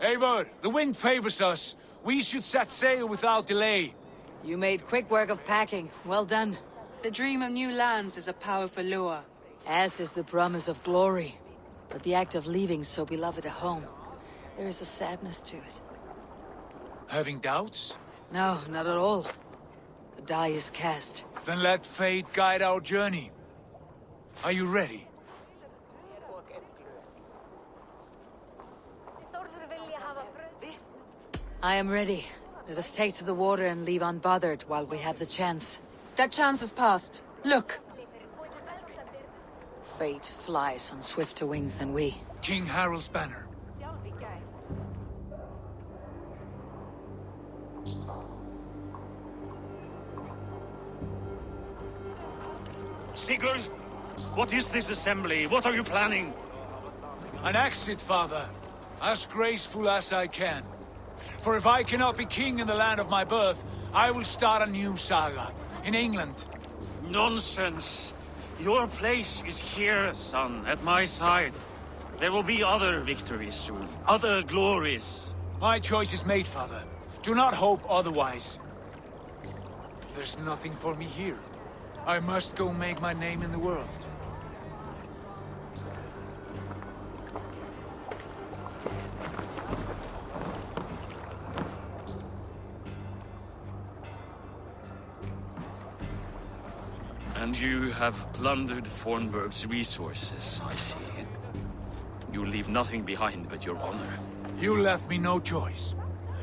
Eivor, the wind favors us. We should set sail without delay. You made quick work of packing. Well done. The dream of new lands is a powerful lure. As is the promise of glory. But the act of leaving so beloved a home, there is a sadness to it. Having doubts? No, not at all. The die is cast. Then let fate guide our journey. Are you ready? I am ready. Let us take to the water and leave unbothered while we have the chance. That chance is past. Look! Fate flies on swifter wings than we. King Harald's banner. Sigurd, what is this assembly? What are you planning? An exit, father. As graceful as I can. For if I cannot be king in the land of my birth, I will start a new saga. In England. Nonsense. Your place is here, son, at my side. There will be other victories soon. Other glories. My choice is made, father. Do not hope otherwise. There's nothing for me here. I must go make my name in the world. And you have plundered Fornburg's resources, I see. You leave nothing behind but your honor. You left me no choice.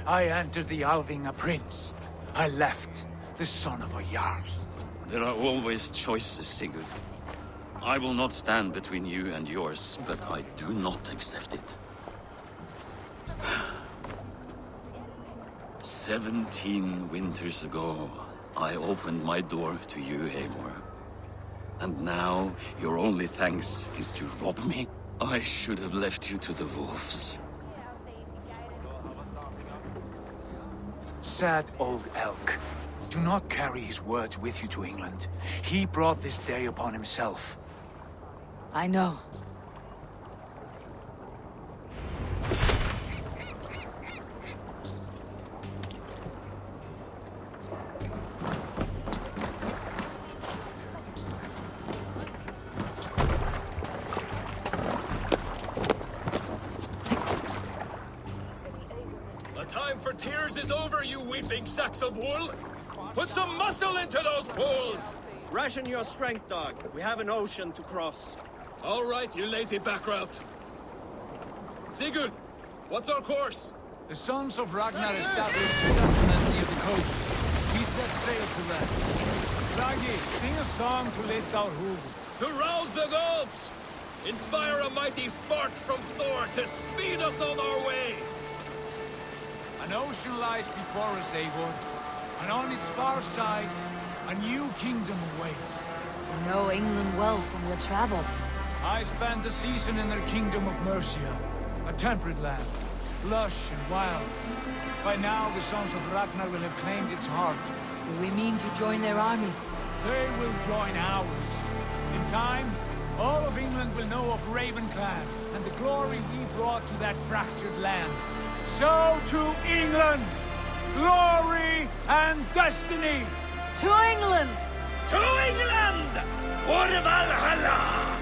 I entered the Alving a prince. I left the son of a Jarl. There are always choices, Sigurd. I will not stand between you and yours, but I do not accept it. 17 winters ago, I opened my door to you, Eivor. And now, your only thanks is to rob me? I should have left you to the wolves. Sad old elk. Do not carry his words with you to England. He brought this day upon himself. I know. Time for tears is over, you weeping sacks of wool! Put some muscle into those pulls! Ration your strength, dog. We have an ocean to cross. All right, you lazy backrout. Sigurd, what's our course? The sons of Ragnar established a settlement near the coast. We set sail to that. Ragi, sing a song to lift our hoof. To rouse the gods! Inspire a mighty fart from Thor to speed us on our way! An ocean lies before us, Eivor, and on its far side, a new kingdom awaits. You know England well from your travels. I spent a season in their kingdom of Mercia, a temperate land, lush and wild. By now, the sons of Ragnar will have claimed its heart. Do we mean to join their army? They will join ours. In time, all of England will know of Raven Clan and the glory we brought to that fractured land. So to England! Glory and destiny! To England! To England! For Valhalla!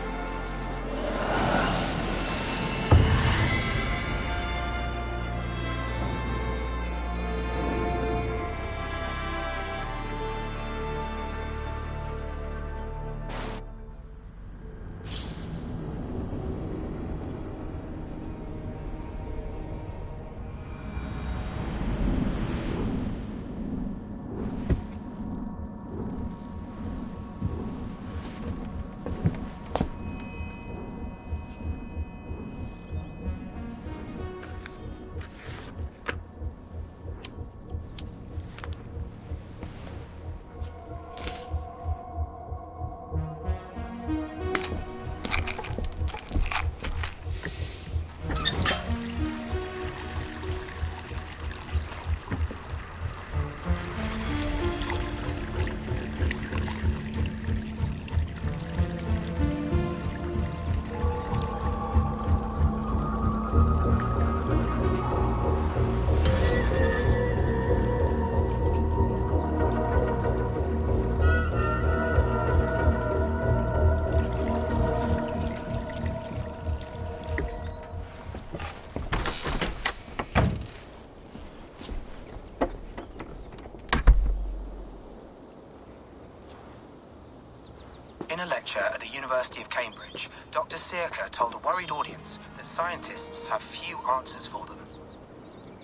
In a lecture at the University of Cambridge, Dr. Circa told a worried audience that scientists have few answers for them.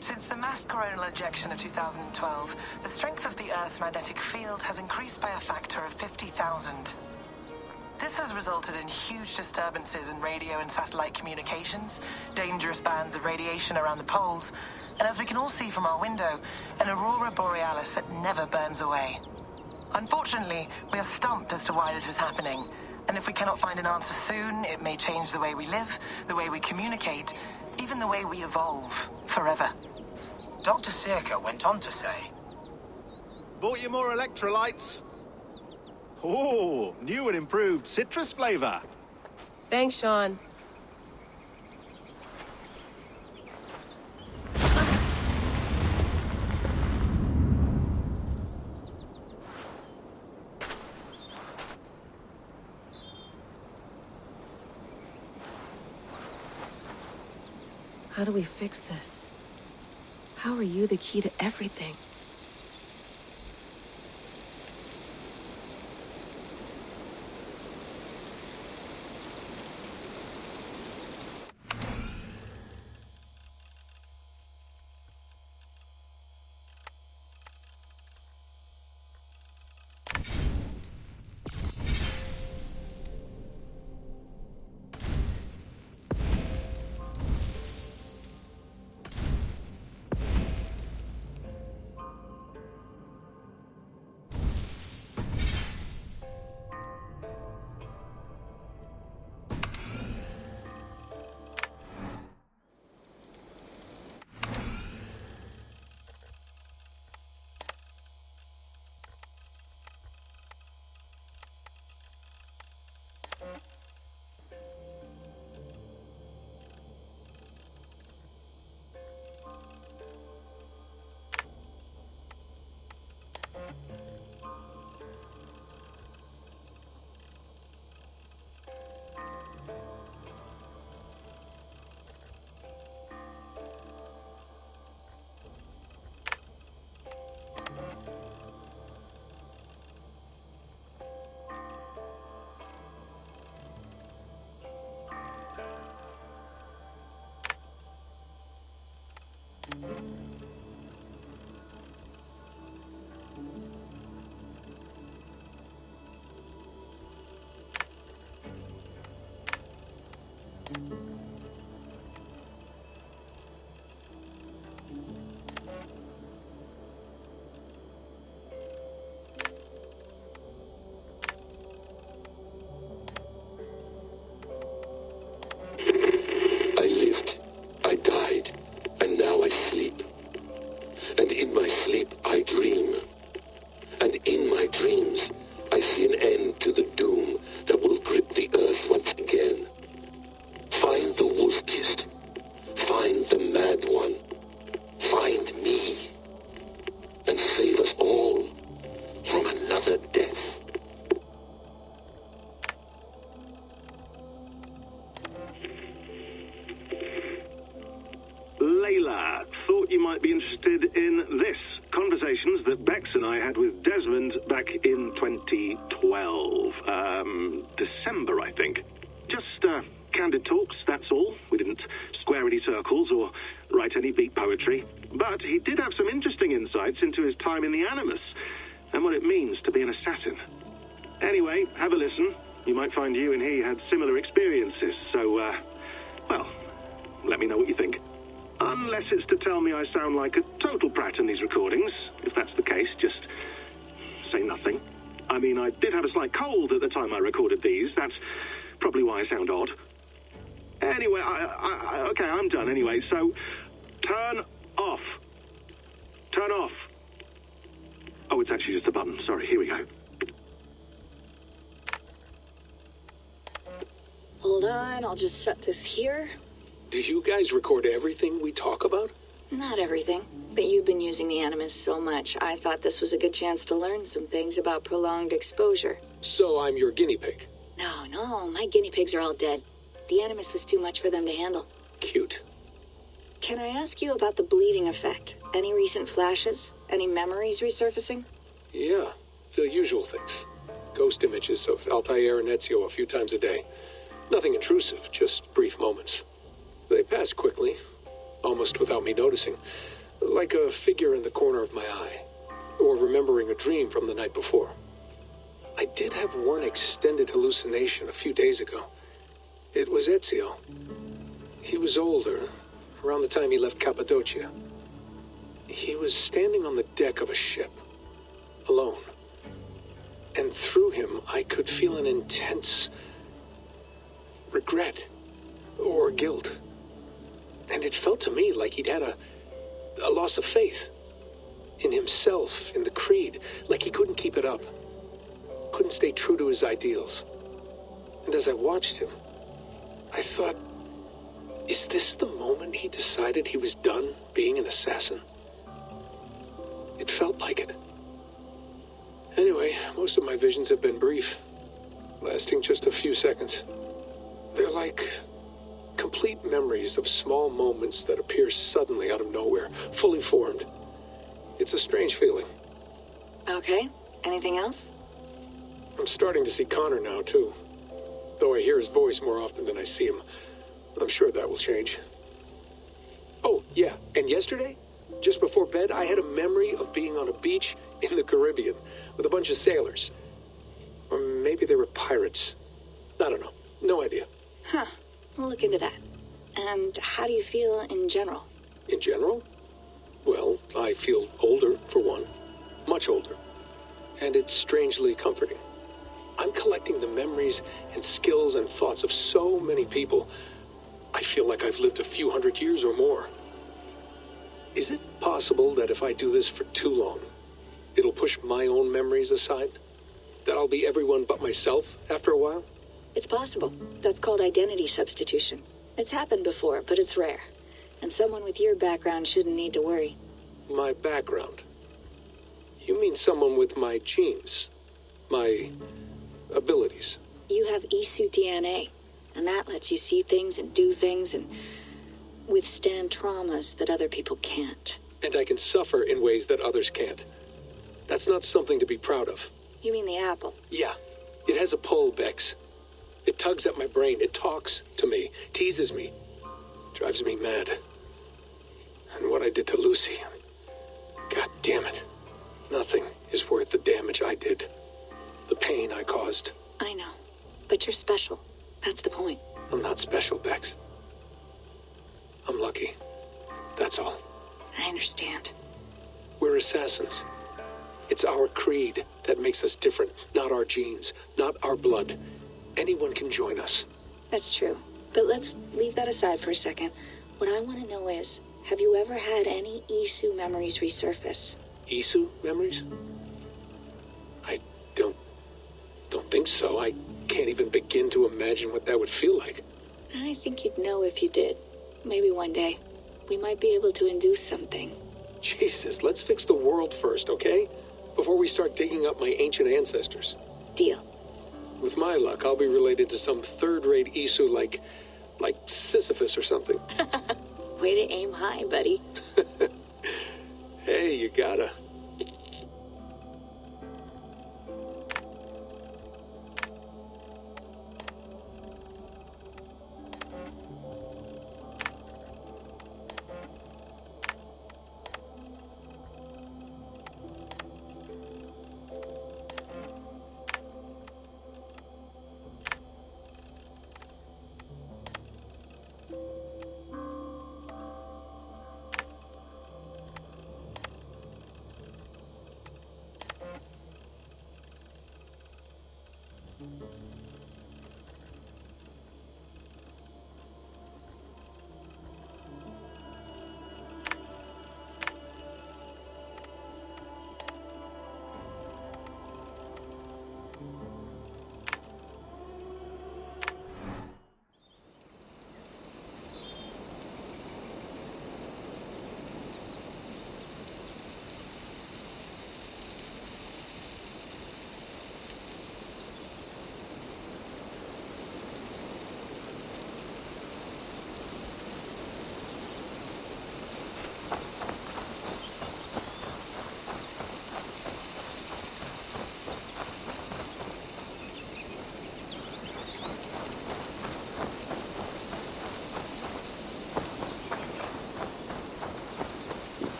Since the mass coronal ejection of 2012, the strength of the Earth's magnetic field has increased by a factor of 50,000. This has resulted in huge disturbances in radio and satellite communications, dangerous bands of radiation around the poles, and as we can all see from our window, an aurora borealis that never burns away. Unfortunately, we are stumped as to why this is happening, and if we cannot find an answer soon, it may change the way we live, the way we communicate, even the way we evolve, forever. Dr. Circa went on to say, Bought you more electrolytes? Oh, new and improved citrus flavor. Thanks, Sean. How do we fix this? How are you the key to everything? Layla, thought you might be interested in this. Conversations that Bex and I had with Desmond back in 2012. December, I think. Just, candid talks, that's all. We didn't square any circles or write any beat poetry. But he did have some interesting insights into his time in the Animus and what it means to be an assassin. Anyway, have a listen. You might find you and he had similar experiences, so, well, let me know what you think. Unless it's to tell me I sound like a total prat in these recordings. If that's the case, just say nothing. I mean, I did have a slight cold at the time I recorded these. That's probably why I sound odd. Anyway, okay, I'm done anyway, so turn off. Turn off. Oh, it's actually just a button. Sorry, here we go. Hold on, I'll just set this here. Do you guys record everything we talk about? Not everything, but you've been using the Animus so much, I thought this was a good chance to learn some things about prolonged exposure. So I'm your guinea pig? No, my guinea pigs are all dead. The Animus was too much for them to handle. Cute. Can I ask you about the bleeding effect? Any recent flashes? Any memories resurfacing? Yeah, the usual things. ghost images of Altair and Ezio a few times a day. Nothing intrusive, just brief moments. They passed quickly, almost without me noticing, like a figure in the corner of my eye, or remembering a dream from the night before. I did have one extended hallucination a few days ago. It was Ezio. He was older, around the time he left Cappadocia. He was standing on the deck of a ship, alone. And through him, I could feel an intense regret or guilt. And it felt to me like he'd had a loss of faith in himself, in the creed, like he couldn't keep it up, couldn't stay true to his ideals. And as I watched him, I thought, is this the moment he decided he was done being an assassin? It felt like it. Anyway, most of my visions have been brief, lasting just a few seconds. They're like complete memories of small moments that appear suddenly out of nowhere, fully formed. It's a strange feeling. Okay, anything else? I'm starting to see Connor now, too. Though I hear his voice more often than I see him. I'm sure that will change. Oh, yeah, and yesterday, just before bed, I had a memory of being on a beach in the Caribbean with a bunch of sailors. Or maybe they were pirates. I don't know. No idea. Huh. We'll look into that. And how do you feel in general? In general? Well, I feel older, for one. Much older. And it's strangely comforting. I'm collecting the memories and skills and thoughts of so many people. I feel like I've lived a few hundred years or more. Is it possible that if I do this for too long, it'll push my own memories aside? That I'll be everyone but myself after a while? It's possible. That's called identity substitution. It's happened before, but it's rare. And someone with your background shouldn't need to worry. My background? You mean someone with my genes? My abilities? You have Isu DNA, and that lets you see things and do things and withstand traumas that other people can't. And I can suffer in ways that others can't. That's not something to be proud of. You mean the apple? Yeah. It has a pull, Bex. It tugs at my brain. It talks to me. Teases me. Drives me mad. And what I did to Lucy... God damn it. Nothing is worth the damage I did. The pain I caused. I know. But you're special. That's the point. I'm not special, Bex. I'm lucky. That's all. I understand. We're assassins. It's our creed that makes us different, not our genes, not our blood. Anyone can join us. That's true. But let's leave that aside for a second. What I want to know is, have you ever had any Isu memories resurface? Isu memories? I don't think so. I can't even begin to imagine what that would feel like. I think you'd know if you did. Maybe one day. We might be able to induce something. Jesus, let's fix the world first, okay? Before we start digging up my ancient ancestors. Deal. With my luck, I'll be related to some third-rate Isu like Sisyphus or something. Way to aim high, buddy. Hey, you gotta.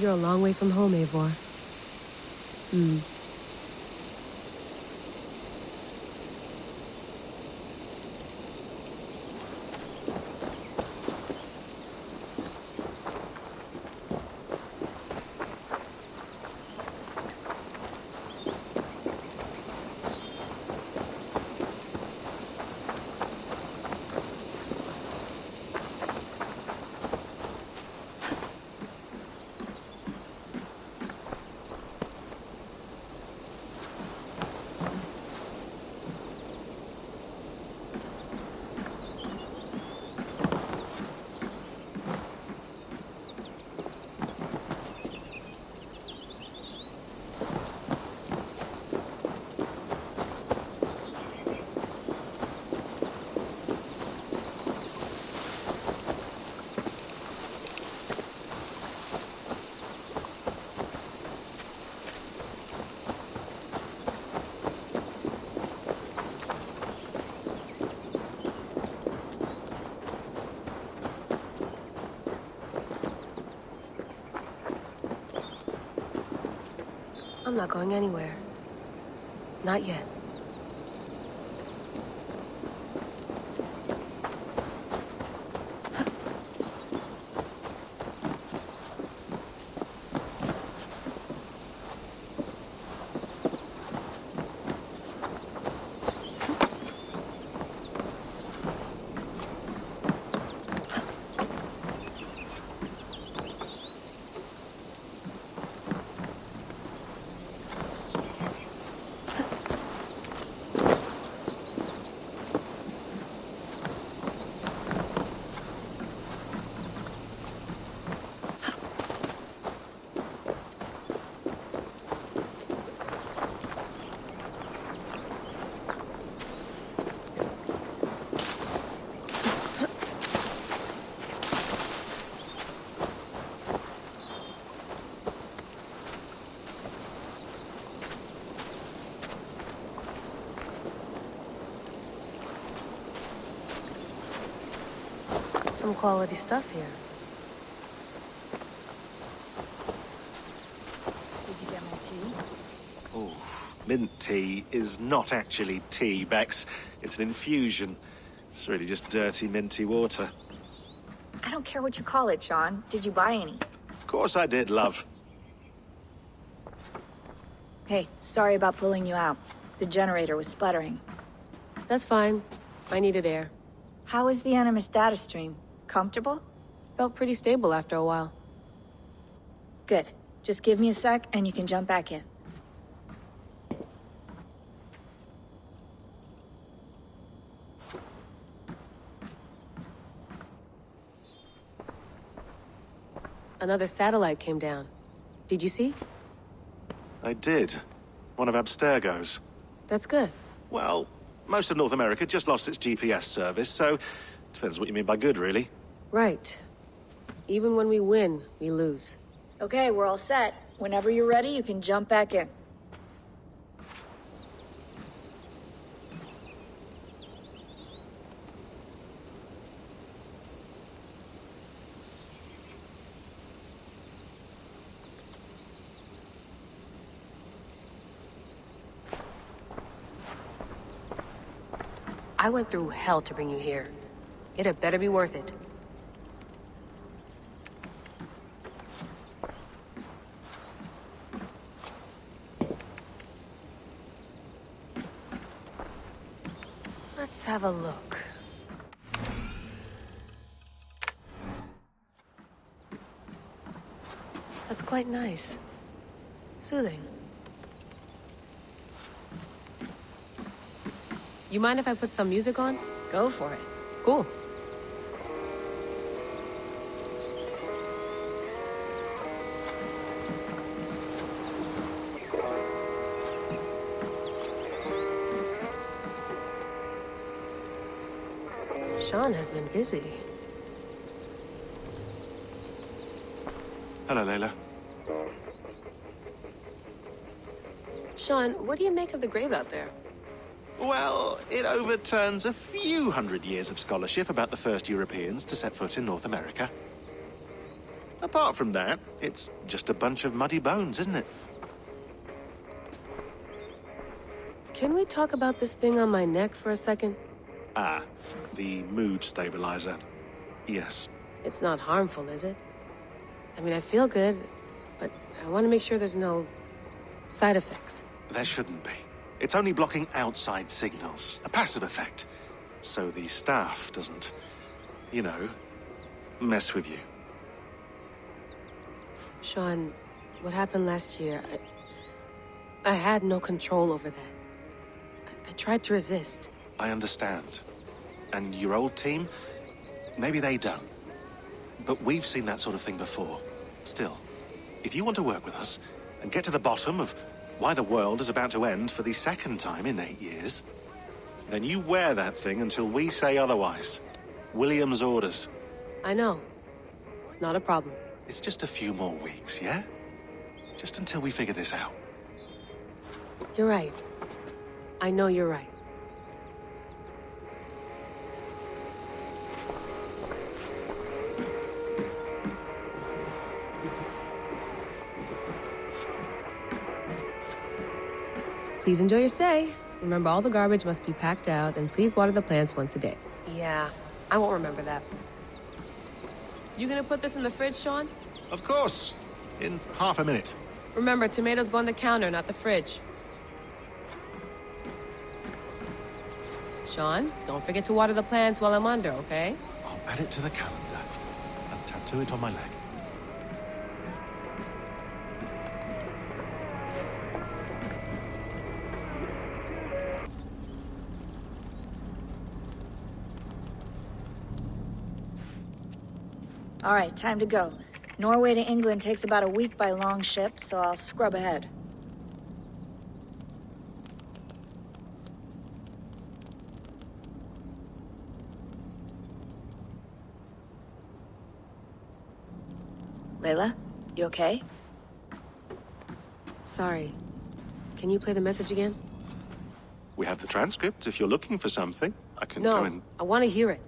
You're a long way from home, Eivor. I'm not going anywhere. Not yet. Some quality stuff here. Did you get my tea? Oh, mint tea is not actually tea, Bex. It's an infusion. It's really just dirty, minty water. I don't care what you call it, Sean. Did you buy any? Of course I did, love. Hey, sorry about pulling you out. The generator was sputtering. That's fine. I needed air. How is the Animus data stream? Comfortable? Felt pretty stable after a while. Good. Just give me a sec and you can jump back in. Another satellite came down. Did you see? I did. One of Abstergo's. That's good. Well, most of North America just lost its GPS service, so depends what you mean by good, really. Right. Even when we win, we lose. Okay, we're all set. Whenever you're ready, you can jump back in. I went through hell to bring you here. It had better be worth it. Let's have a look. That's quite nice. Soothing. You mind if I put some music on? Go for it. Cool. Sean has been busy. Hello, Layla. Sean, what do you make of the grave out there? Well, it overturns a few hundred years of scholarship about the first Europeans to set foot in North America. Apart from that, it's just a bunch of muddy bones, isn't it? Can we talk about this thing on my neck for a second? Ah, the mood stabilizer. Yes. It's not harmful, is it? I mean, I feel good, but I want to make sure there's no side effects. There shouldn't be. It's only blocking outside signals, a passive effect. So the staff doesn't, you know, mess with you. Sean, what happened last year, I had no control over that. I tried to resist. I understand. And your old team, maybe they don't. But we've seen that sort of thing before. Still, if you want to work with us and get to the bottom of why the world is about to end for the second time in 8 years, then you wear that thing until we say otherwise. William's orders. I know. It's not a problem. It's just a few more weeks, yeah? Just until we figure this out. You're right. I know you're right. Please enjoy your stay. Remember, all the garbage must be packed out, and please water the plants once a day. Yeah, I won't remember that. You gonna put this in the fridge, Sean? Of course. In half a minute. Remember, tomatoes go on the counter, not the fridge. Sean, don't forget to water the plants while I'm under, okay? I'll add it to the calendar and tattoo it on my leg. All right, time to go. Norway to England takes about a week by long ship, so I'll scrub ahead. Layla, you okay? Sorry. Can you play the message again? We have the transcript if you're looking for something. I can No, go and... I want to hear it.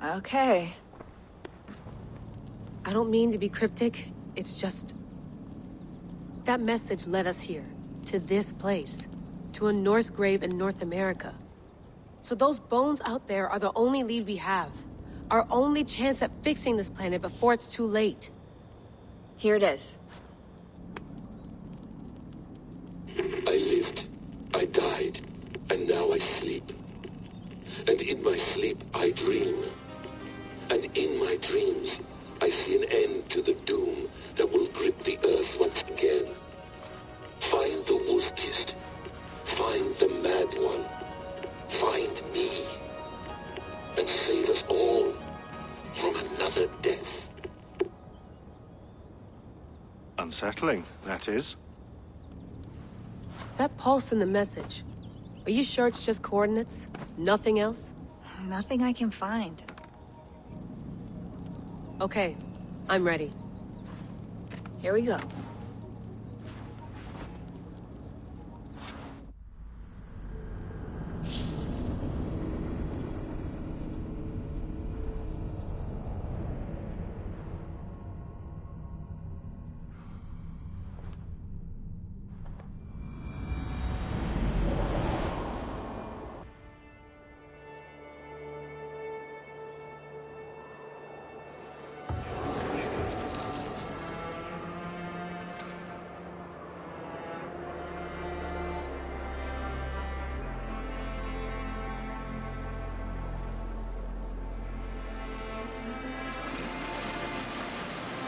Okay. I don't mean to be cryptic. It's just... that message led us here. To this place. To a Norse grave in North America. So those bones out there are the only lead we have. Our only chance at fixing this planet before it's too late. Here it is. I lived, I died, and now I sleep. And in my sleep I dream. And in my dreams, I see an end to the doom that will grip the earth once again. Find the wolf-kissed. Find the mad one. Find me. And save us all from another death. Unsettling, that is. That pulse in the message. Are you sure it's just coordinates? Nothing else? Nothing I can find. Okay, I'm ready. Here we go.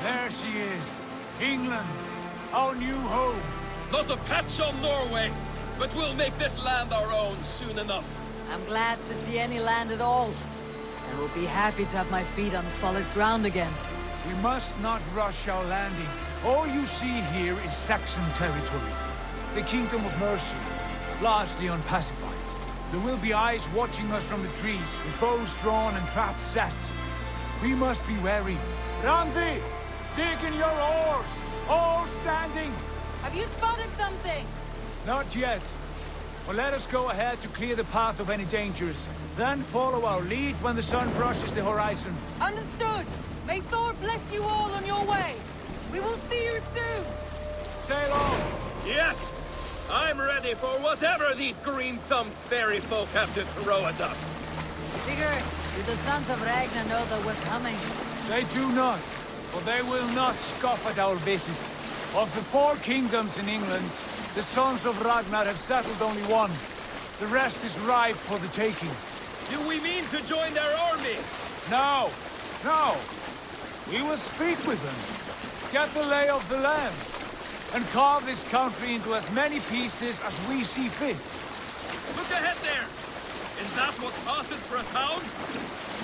There she is. England, our new home. Not a patch on Norway, but we'll make this land our own soon enough. I'm glad to see any land at all. I will be happy to have my feet on solid ground again. We must not rush our landing. All you see here is Saxon territory. The Kingdom of Mercia, largely unpacified. There will be eyes watching us from the trees, with bows drawn and traps set. We must be wary. Randi! Dig in your oars! All standing! Have you spotted something? Not yet. Well, let us go ahead to clear the path of any dangers. Then follow our lead when the sun brushes the horizon. Understood! May Thor bless you all on your way! We will see you soon! Sail on! Yes! I'm ready for whatever these green-thumbed fairy folk have to throw at us. Sigurd, do the sons of Ragnar know that we're coming? They do not, for they will not scoff at our visit. Of the 4 kingdoms in England, the sons of Ragnar have settled only one. The rest is ripe for the taking. Do we mean to join their army? No! No! We will speak with them, get the lay of the land, and carve this country into as many pieces as we see fit. Look ahead there! Is that what passes for a town?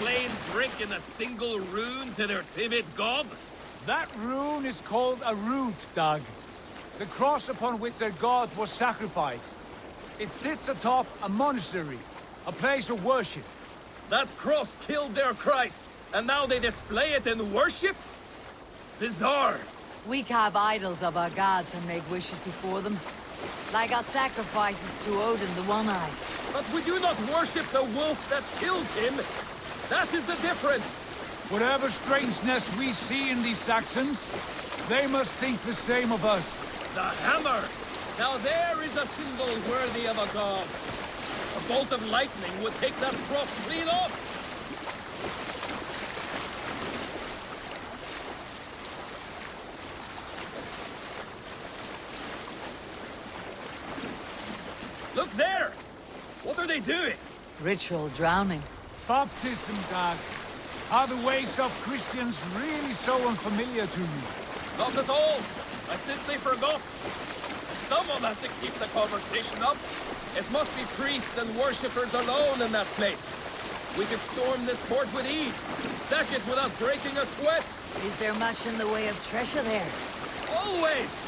Plain brick in a single rune to their timid god? That rune is called a root, Dag. The cross upon which their god was sacrificed. It sits atop a monastery, a place of worship. That cross killed their Christ, and now they display it in worship? Bizarre! We carve idols of our gods and make wishes before them. Like our sacrifices to Odin the One-Eyed. But we do not worship the wolf that kills him! That is the difference! Whatever strangeness we see in these Saxons, they must think the same of us. The hammer! Now there is a symbol worthy of a god. A bolt of lightning would take that cross clean off! Look there! What are they doing? Ritual drowning. Baptism, Dag. Are the ways of Christians really so unfamiliar to you? Not at all. I simply forgot. Someone has to keep the conversation up. It must be priests and worshippers alone in that place. We could storm this port with ease. Sack it without breaking a sweat. Is there much in the way of treasure there? Always!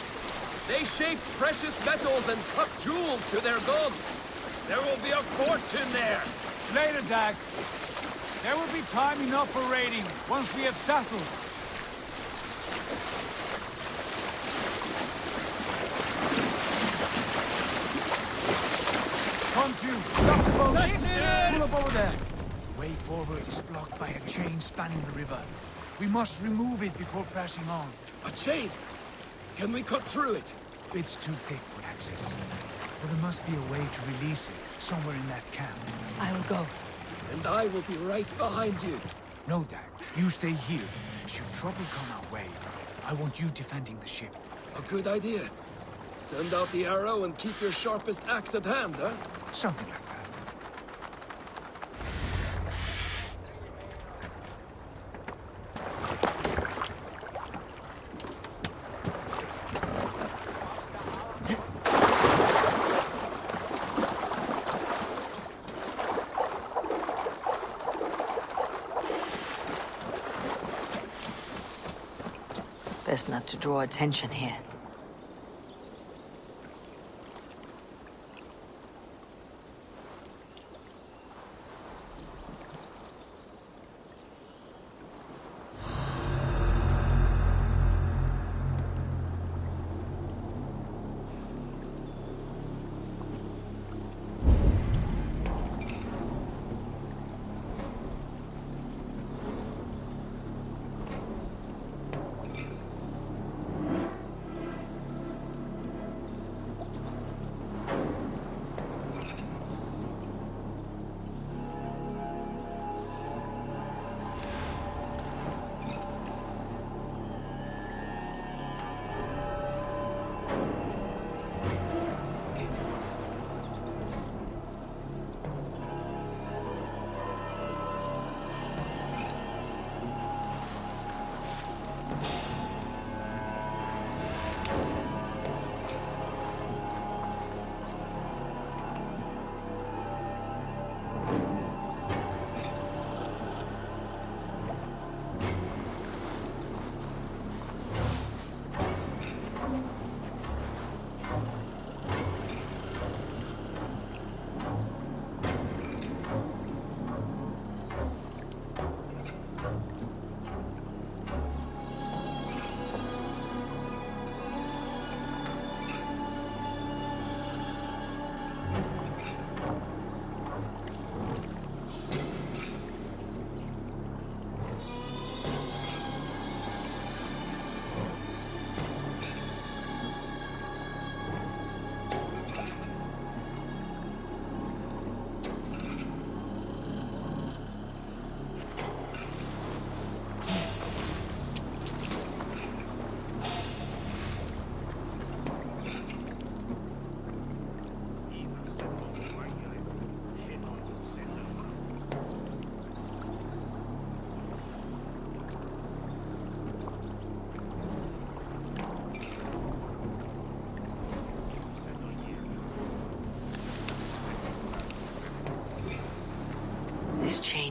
They shape precious metals and cut jewels to their gods. There will be a fortune there. Later, Dag. There will be time enough for raiding once we have settled. Come to. Stop the boat. Pull up over there. The way forward is blocked by a chain spanning the river. We must remove it before passing on. A chain? Can we cut through it? It's too thick for access. But there must be a way to release it, somewhere in that camp. I will go. And I will be right behind you. No, Dag. You stay here. Should trouble come our way, I want you defending the ship. A good idea. Send out the arrow and keep your sharpest axe at hand, huh? Something like that. Best not to draw attention here.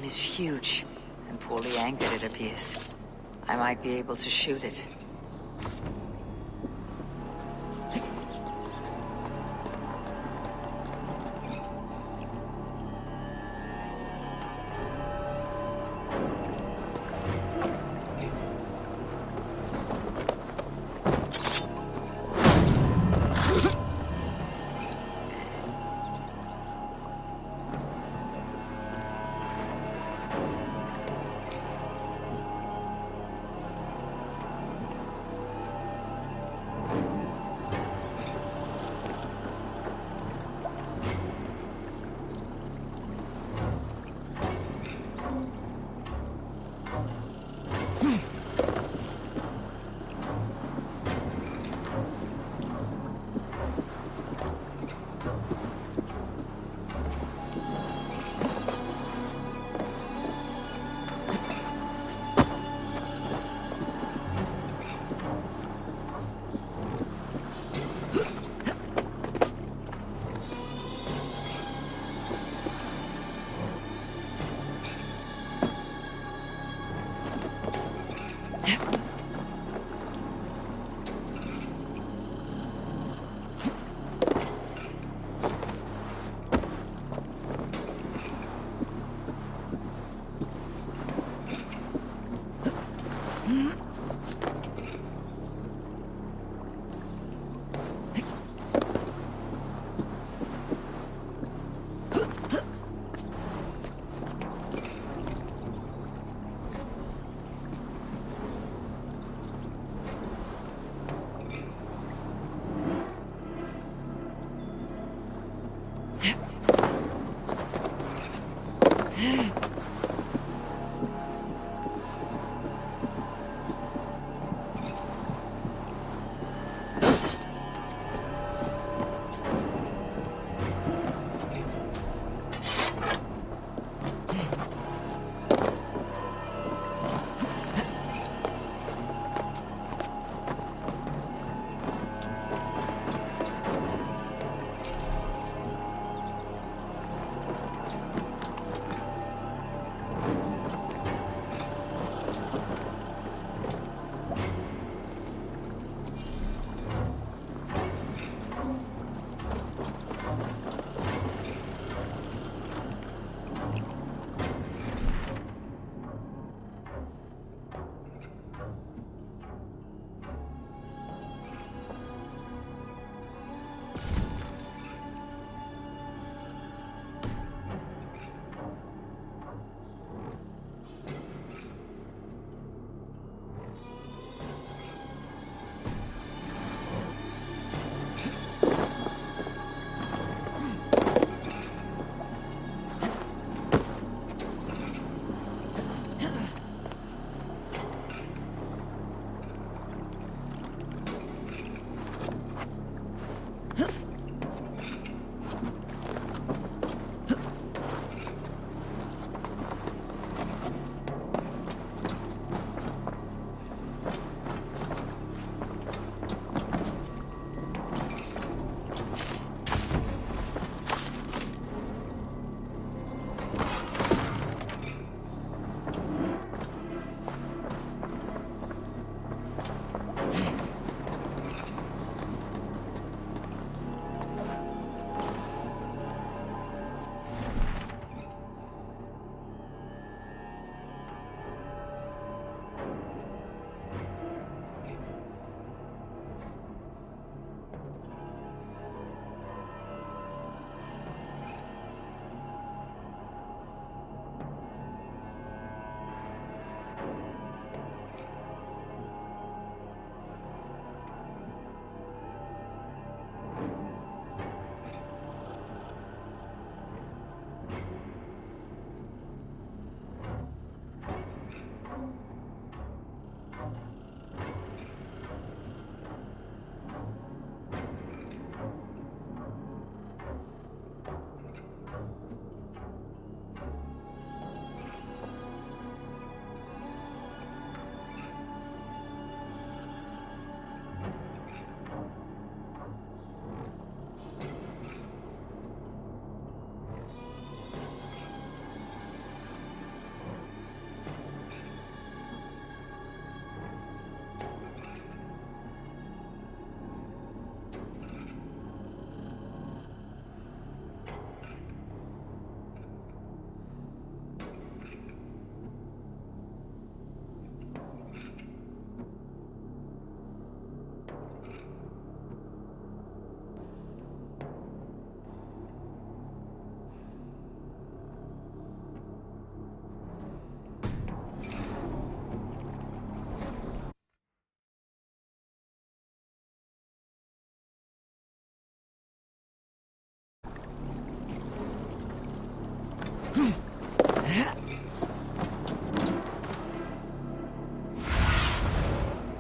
is huge, and poorly anchored it appears. I might be able to shoot it.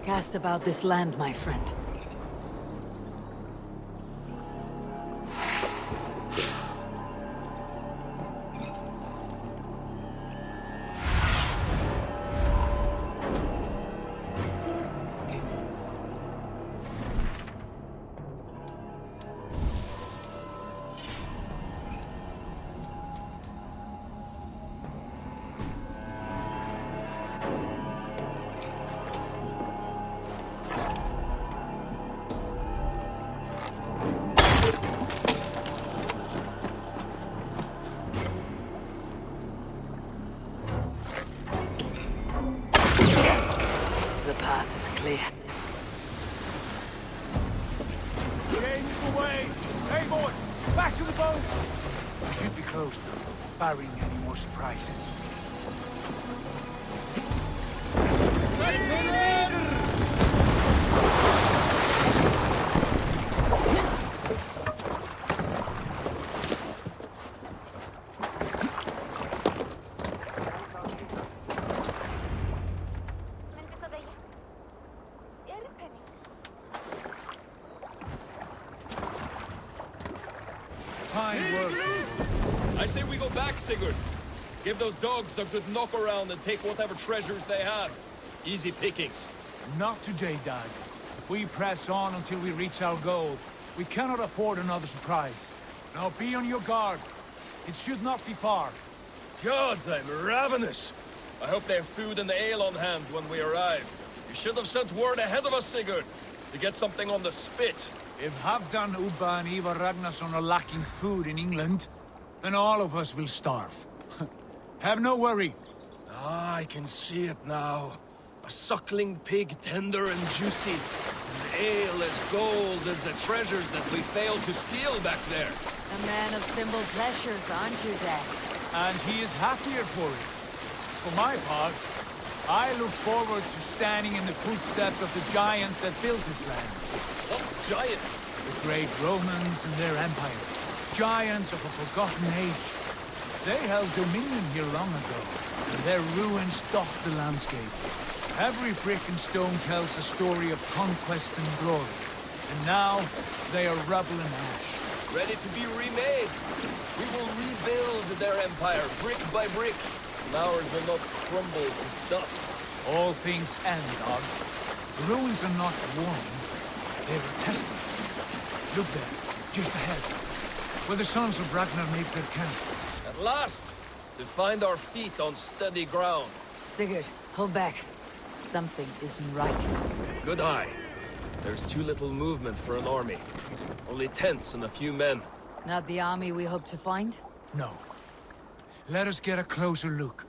Cast about this land, my friend. The path is clear. Change the way! Hey, boy! Back to the boat! We should be close now, barring any more surprises. Fine work. I say we go back, Sigurd. Give those dogs a good knock around and take whatever treasures they have. Easy pickings. Not today, Dag. We press on until we reach our goal. We cannot afford another surprise. Now be on your guard. It should not be far. Gods, I'm ravenous. I hope they have food and ale on hand when we arrive. You should have sent word ahead of us, Sigurd, to get something on the spit. If Halfdan, Ubba and Ivar Ragnarsson are lacking food in England, then all of us will starve. Have no worry. Ah, I can see it now. A suckling pig, tender and juicy. And ale as gold as the treasures that we failed to steal back there. A man of simple pleasures, aren't you, Dad? And he is happier for it. For my part, I look forward to standing in the footsteps of the giants that built this land. What giants? The great Romans and their empire. Giants of a forgotten age. They held dominion here long ago, and their ruins dot the landscape. Every brick and stone tells a story of conquest and glory. And now, they are rubble and ash. Ready to be remade. We will rebuild their empire, brick by brick. And ours will not crumble to dust. All things end, Og. The ruins are not warning. They're a testament. Look there, just ahead, where the sons of Ragnar make their camp. At last, to find our feet on steady ground. Sigurd, hold back. Something isn't right. Good eye. There's too little movement for an army. Only tents and a few men. Not the army we hope to find? No. Let us get a closer look.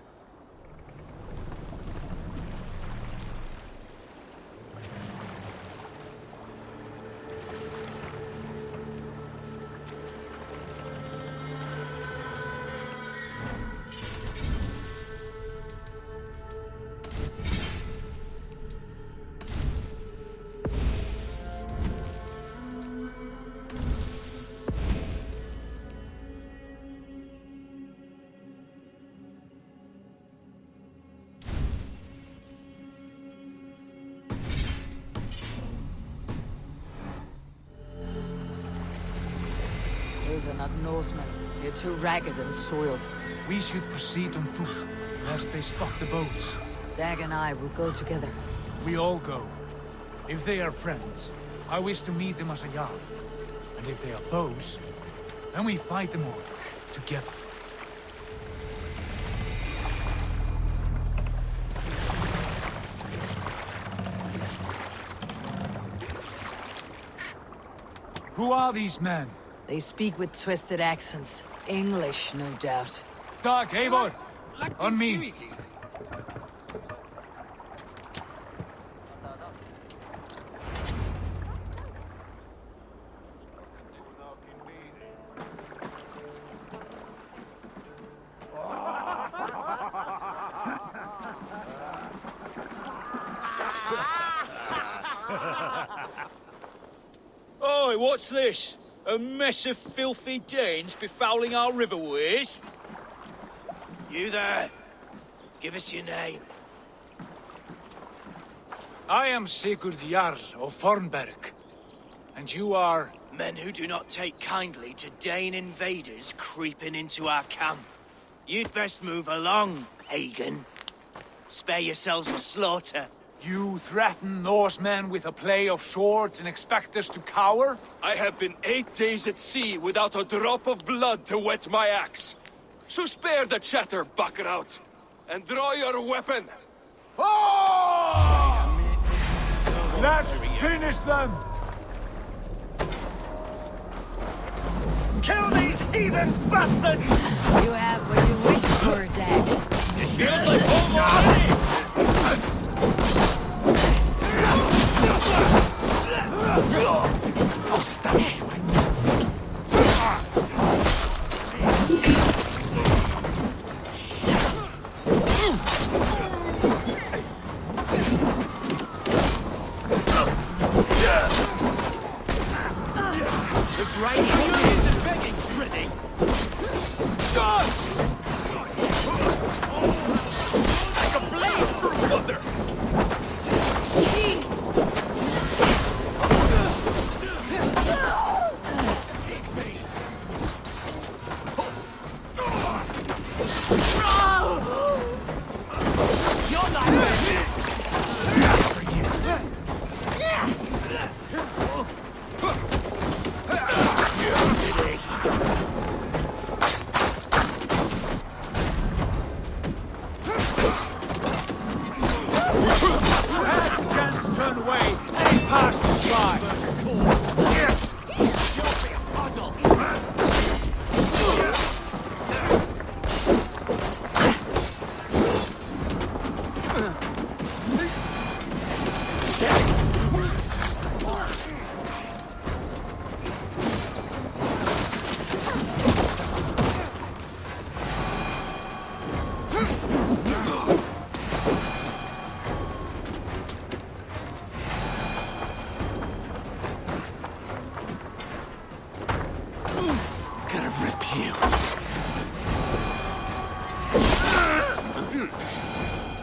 Those are not Norsemen. They're too ragged and soiled. We should proceed on foot, lest they spot the boats. Dag and I will go together. We all go. If they are friends, I wish to meet them as a Jarl. And if they are foes, then we fight them all, together. Who are these men? They speak with twisted accents. English, no doubt. Dag, Eivor! On me! Oi, what's this? A mess of filthy Danes befouling our riverways? You there! Give us your name. I am Sigurd Jarl of Fornberg. And you are... Men who do not take kindly to Dane invaders creeping into our camp. You'd best move along, pagan. Spare yourselves a slaughter. You threaten Norsemen with a play of swords and expect us to cower? I have been 8 days at sea without a drop of blood to wet my axe. So spare the chatter, Buckerout, and draw your weapon. Let's finish them! Kill these heathen bastards! You have what you wish for, Dag. It feels like home already! Oh, stop it! The great isn't begging, pretty. Like a blaze through thunder. You're not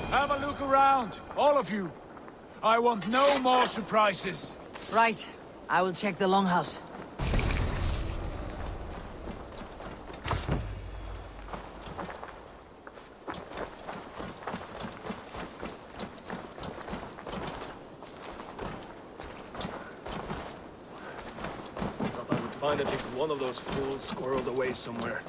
Have a look around, all of you. I want no more surprises. Right. I will check the longhouse. I would find at least one of those fools squirreled away somewhere.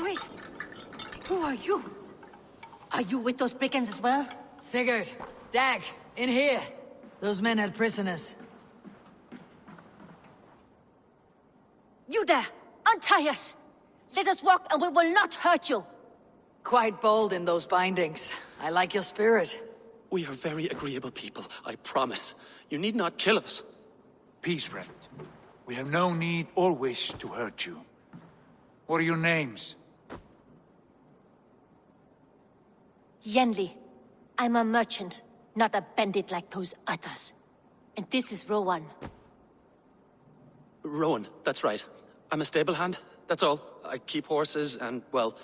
Wait. Who are you? Are you with those brigands as well? Sigurd, Dag, in here. Those men had prisoners. You there! Untie us! Let us walk and we will not hurt you! Quite bold in those bindings. I like your spirit. We are very agreeable people, I promise. You need not kill us. Peace, friend. We have no need or wish to hurt you. What are your names? Yenli. I'm a merchant, not a bandit like those others. And this is Rowan. Rowan, that's right. I'm a stable hand, that's all. I keep horses and, well,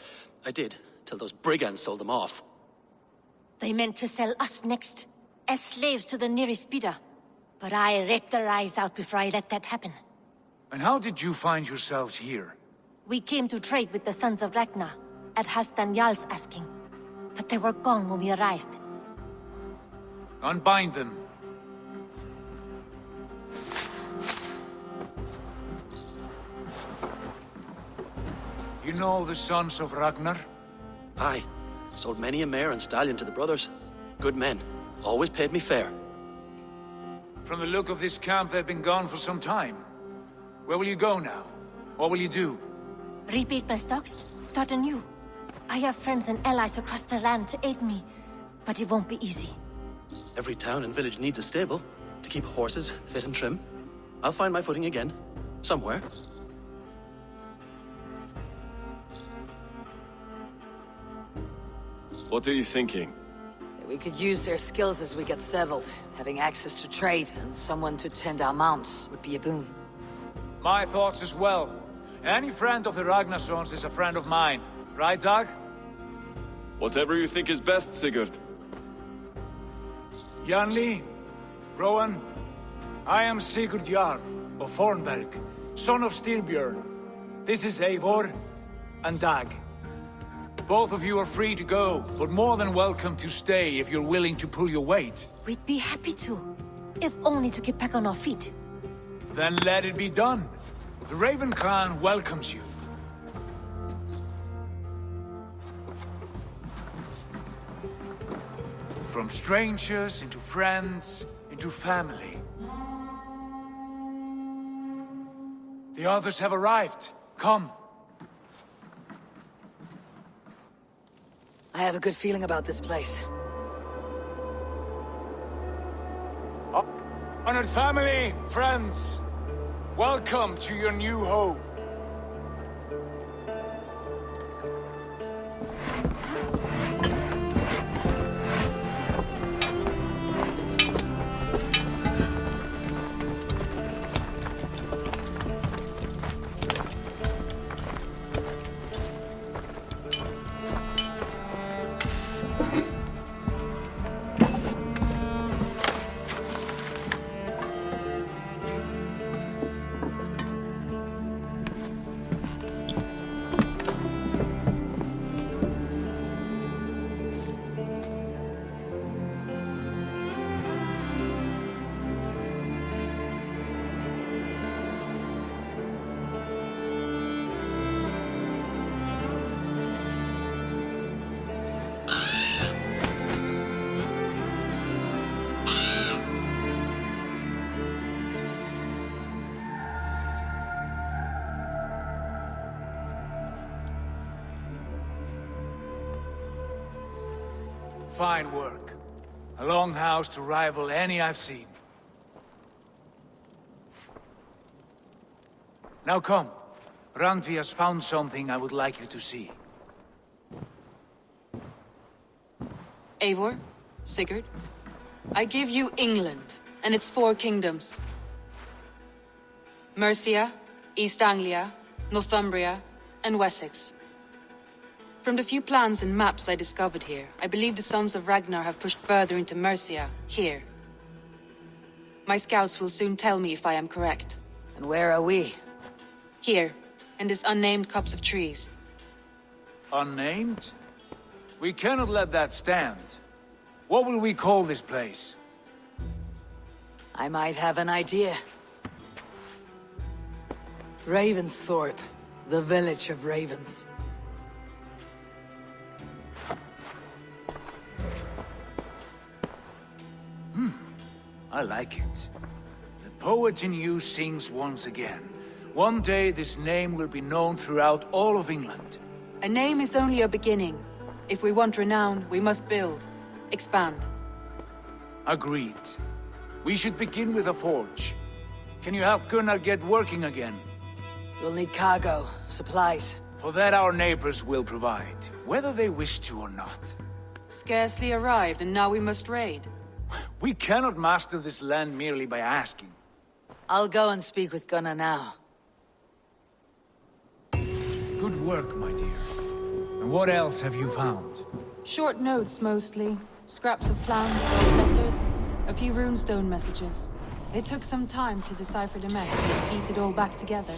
I did, till those brigands sold them off. They meant to sell us next, as slaves to the nearest bidder. But I ripped their eyes out before I let that happen. And how did you find yourselves here? We came to trade with the Sons of Ragnar, at Halfdan Jarl's asking. But they were gone when we arrived. Unbind them. You know the Sons of Ragnar? Aye. Sold many a mare and stallion to the brothers. Good men. Always paid me fair. From the look of this camp, they've been gone for some time. Where will you go now? What will you do? Rebuild my stocks, start anew. I have friends and allies across the land to aid me, but it won't be easy. Every town and village needs a stable to keep horses fit and trim. I'll find my footing again. Somewhere. What are you thinking? We could use their skills as we get settled. Having access to trade and someone to tend our mounts would be a boon. My thoughts as well. Any friend of the Ragnarsons is a friend of mine. Right, Dag? Whatever you think is best, Sigurd. Janli, Rowan, I am Sigurd Jarl of Fornberg, son of Styrbjörn. This is Eivor and Dag. Both of you are free to go, but more than welcome to stay if you're willing to pull your weight. We'd be happy to, if only to get back on our feet. Then let it be done. The Raven Clan welcomes you. From strangers into friends, into family. The others have arrived. Come. I have a good feeling about this place. Honored family, friends, welcome to your new home. Fine work. A longhouse to rival any I've seen. Now come. Randvi has found something I would like you to see. Eivor, Sigurd, I give you England and its 4 kingdoms. Mercia, East Anglia, Northumbria, and Wessex. From the few plans and maps I discovered here, I believe the Sons of Ragnar have pushed further into Mercia, here. My scouts will soon tell me if I am correct. And where are we? Here, in this unnamed copse of trees. Unnamed? We cannot let that stand. What will we call this place? I might have an idea. Ravensthorpe, the village of ravens. I like it. The poet in you sings once again. One day this name will be known throughout all of England. A name is only a beginning. If we want renown, we must build. Expand. Agreed. We should begin with a forge. Can you help Gunnar get working again? We'll need cargo, supplies. For that our neighbors will provide, whether they wish to or not. Scarcely arrived, and now we must raid. We cannot master this land merely by asking. I'll go and speak with Gunnar now. Good work, my dear. And what else have you found? Short notes, mostly. Scraps of plans, old letters, a few runestone messages. It took some time to decipher the mess and piece it all back together.